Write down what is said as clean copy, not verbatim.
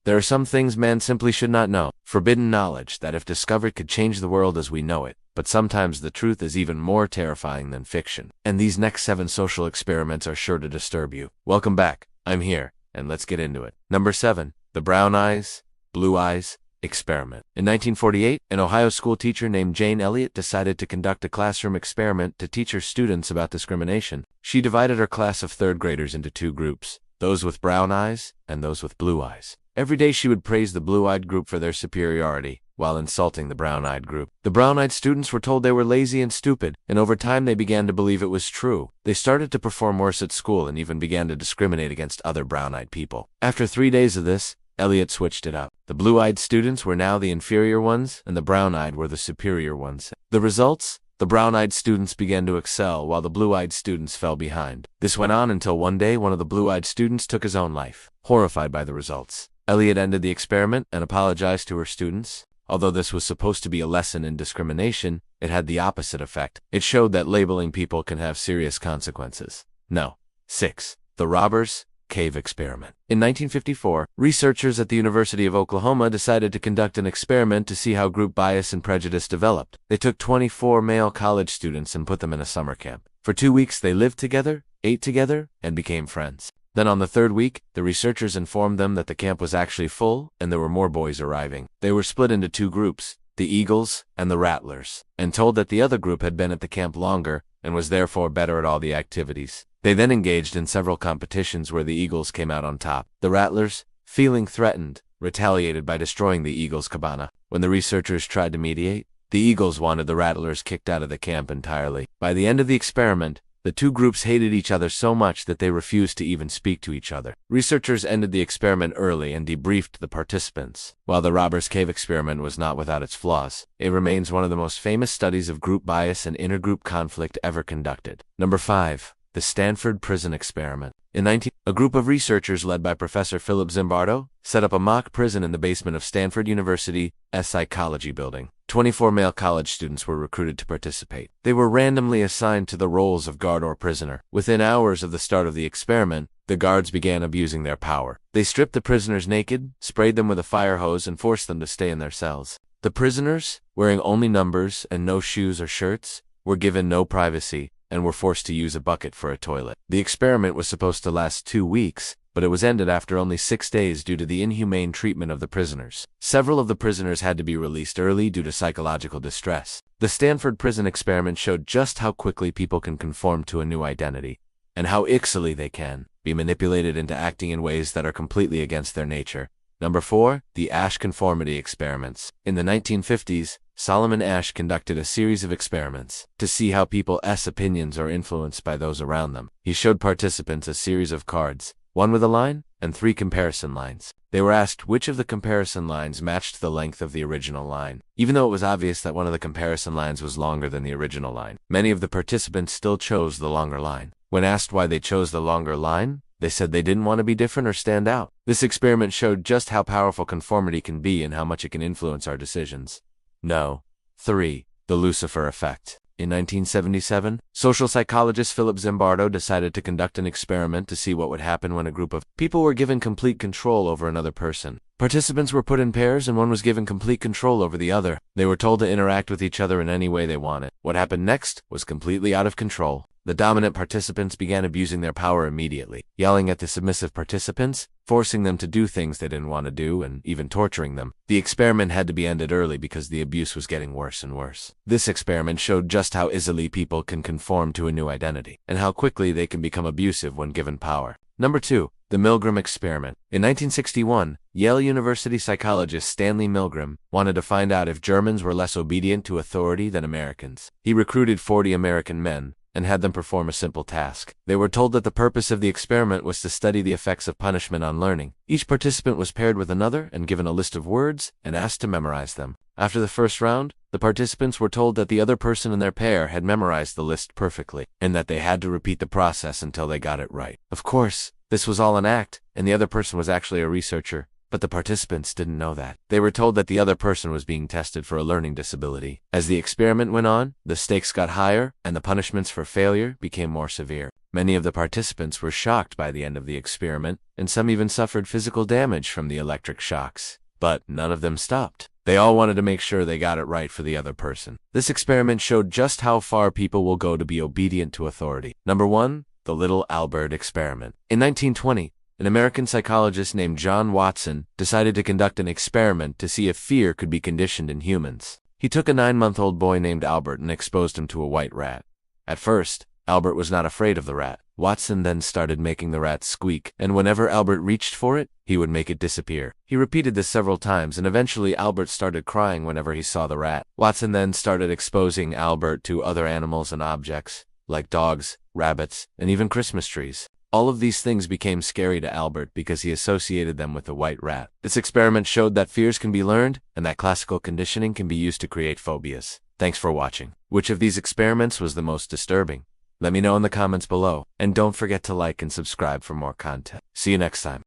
There are some things man simply should not know. Forbidden knowledge that if discovered could change the world as we know it. But sometimes the truth is even more terrifying than fiction. And these next 7 social experiments are sure to disturb you. Welcome back. I'm here, and let's get into it. Number 7. The brown eyes, blue eyes experiment. In 1948, an Ohio school teacher named Jane Elliott decided to conduct a classroom experiment to teach her students about discrimination. She divided her class of 3rd graders into 2 groups, those with brown eyes and those with blue eyes. Every day she would praise the blue-eyed group for their superiority, while insulting the brown-eyed group. The brown-eyed students were told they were lazy and stupid, and over time they began to believe it was true. They started to perform worse at school and even began to discriminate against other brown-eyed people. After 3 days of this, Elliott switched it up. The blue-eyed students were now the inferior ones, and the brown-eyed were the superior ones. The results? The brown-eyed students began to excel, while the blue-eyed students fell behind. This went on until one day one of the blue-eyed students took his own life. Horrified by the results, Elliott ended the experiment and apologized to her students. Although this was supposed to be a lesson in discrimination, it had the opposite effect. It showed that labeling people can have serious consequences. No. 6. The Robbers Cave Experiment. In 1954, researchers at the University of Oklahoma decided to conduct an experiment to see how group bias and prejudice developed. They took 24 male college students and put them in a summer camp. For 2 weeks they lived together, ate together, and became friends. Then on the 3rd week, the researchers informed them that the camp was actually full and there were more boys arriving. They were split into 2 groups, the Eagles and the Rattlers, and told that the other group had been at the camp longer and was therefore better at all the activities. They then engaged in several competitions where the Eagles came out on top. The Rattlers, feeling threatened, retaliated by destroying the Eagles' cabana. When the researchers tried to mediate, the Eagles wanted the Rattlers kicked out of the camp entirely. By the end of the experiment, the 2 groups hated each other so much that they refused to even speak to each other. Researchers ended the experiment early and debriefed the participants. While the Robbers Cave experiment was not without its flaws, it remains one of the most famous studies of group bias and intergroup conflict ever conducted. Number 5. The Stanford Prison Experiment. In a group of researchers led by Professor Philip Zimbardo set up a mock prison in the basement of Stanford University's psychology building. 24 male college students were recruited to participate. They were randomly assigned to the roles of guard or prisoner. Within hours of the start of the experiment, the guards began abusing their power. They stripped the prisoners naked, sprayed them with a fire hose, and forced them to stay in their cells. The prisoners, wearing only numbers and no shoes or shirts, were given no privacy and were forced to use a bucket for a toilet. The experiment was supposed to last 2 weeks, but it was ended after only 6 days due to the inhumane treatment of the prisoners. Several of the prisoners had to be released early due to psychological distress. The Stanford Prison Experiment showed just how quickly people can conform to a new identity, and how easily they can be manipulated into acting in ways that are completely against their nature. Number 4. The Asch Conformity Experiments. In the 1950s, Solomon Asch conducted a series of experiments to see how people's opinions are influenced by those around them. He showed participants a series of cards, 1 with a line and 3 comparison lines. They were asked which of the comparison lines matched the length of the original line. Even though it was obvious that one of the comparison lines was longer than the original line, many of the participants still chose the longer line. When asked why they chose the longer line, they said they didn't want to be different or stand out. This experiment showed just how powerful conformity can be and how much it can influence our decisions. No. 3. The Lucifer Effect. In 1977, social psychologist Philip Zimbardo decided to conduct an experiment to see what would happen when a group of people were given complete control over another person. Participants were put in pairs and one was given complete control over the other. They were told to interact with each other in any way they wanted. What happened next was completely out of control. The dominant participants began abusing their power immediately, yelling at the submissive participants, forcing them to do things they didn't want to do, and even torturing them. The experiment had to be ended early because the abuse was getting worse and worse. This experiment showed just how easily people can conform to a new identity, and how quickly they can become abusive when given power. Number 2. The Milgram Experiment. In 1961, Yale University psychologist Stanley Milgram wanted to find out if Germans were less obedient to authority than Americans. He recruited 40 American men and had them perform a simple task. They were told that the purpose of the experiment was to study the effects of punishment on learning. Each participant was paired with another and given a list of words and asked to memorize them. After the first round, the participants were told that the other person in their pair had memorized the list perfectly, and that they had to repeat the process until they got it right. Of course, this was all an act, and the other person was actually a researcher. But the participants didn't know that. They were told that the other person was being tested for a learning disability. As the experiment went on, the stakes got higher, and the punishments for failure became more severe. Many of the participants were shocked by the end of the experiment, and some even suffered physical damage from the electric shocks. But none of them stopped. They all wanted to make sure they got it right for the other person. This experiment showed just how far people will go to be obedient to authority. Number 1. The Little Albert Experiment. In 1920, an American psychologist named John Watson decided to conduct an experiment to see if fear could be conditioned in humans. He took a 9-month-old boy named Albert and exposed him to a white rat. At first, Albert was not afraid of the rat. Watson then started making the rat squeak, and whenever Albert reached for it, he would make it disappear. He repeated this several times, and eventually Albert started crying whenever he saw the rat. Watson then started exposing Albert to other animals and objects, like dogs, rabbits, and even Christmas trees. All of these things became scary to Albert because he associated them with the white rat. This experiment showed that fears can be learned, and that classical conditioning can be used to create phobias. Thanks for watching. Which of these experiments was the most disturbing? Let me know in the comments below, and don't forget to like and subscribe for more content. See you next time.